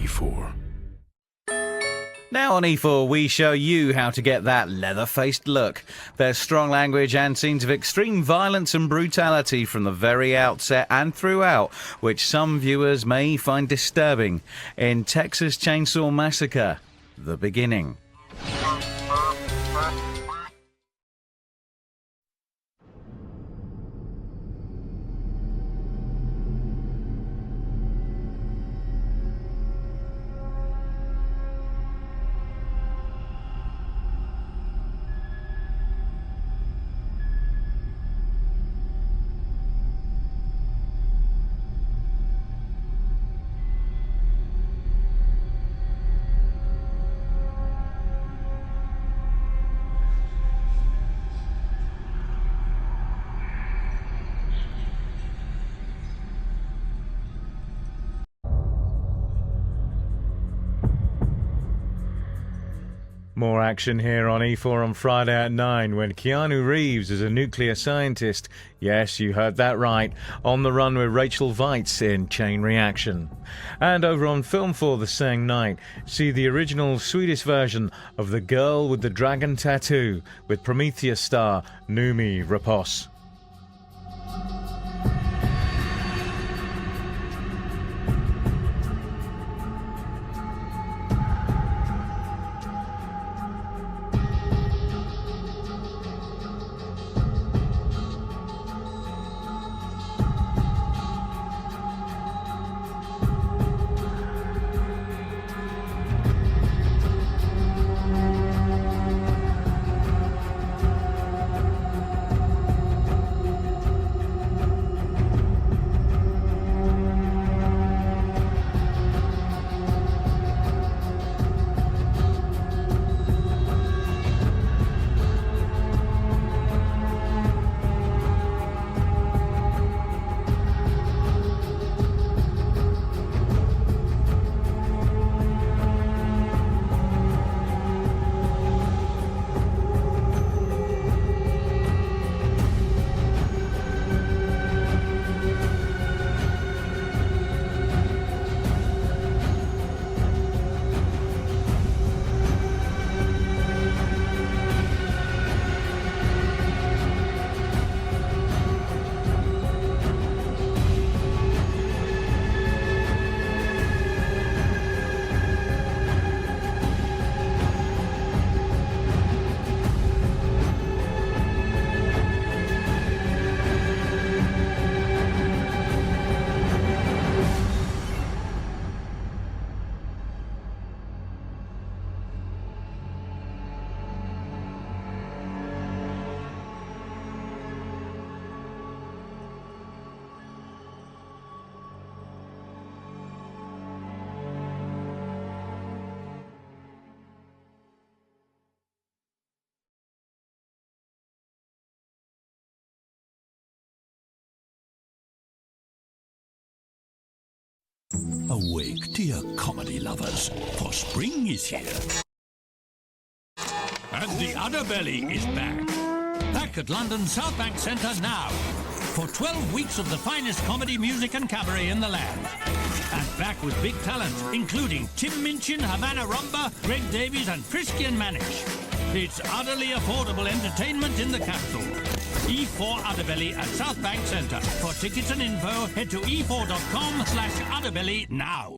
E4. Now on E4, we show you how to get that leather-faced look. There's strong language and scenes of extreme violence and brutality from the very outset and throughout, which some viewers may find disturbing. In Texas Chainsaw Massacre, The Beginning. More action here on E4 on Friday at 9 when Keanu Reeves is a nuclear scientist. Yes, you heard that right. On the run with Rachel Weisz in Chain Reaction. And over on Film 4 the same night, see the original Swedish version of The Girl with the Dragon Tattoo with Prometheus star Noomi Rapace. Awake, dear comedy lovers, for spring is here. And the Udderbelly is back. Back at London's South Bank Centre now. For 12 weeks of the finest comedy, music and cabaret in the land. And back with big talent, including Tim Minchin, Havana Rumba, Greg Davies and Frisky and Manish. It's utterly affordable entertainment in the capital. E4 Udderbelly at South Bank Centre. For tickets and info, head to e4.com/Udderbelly now.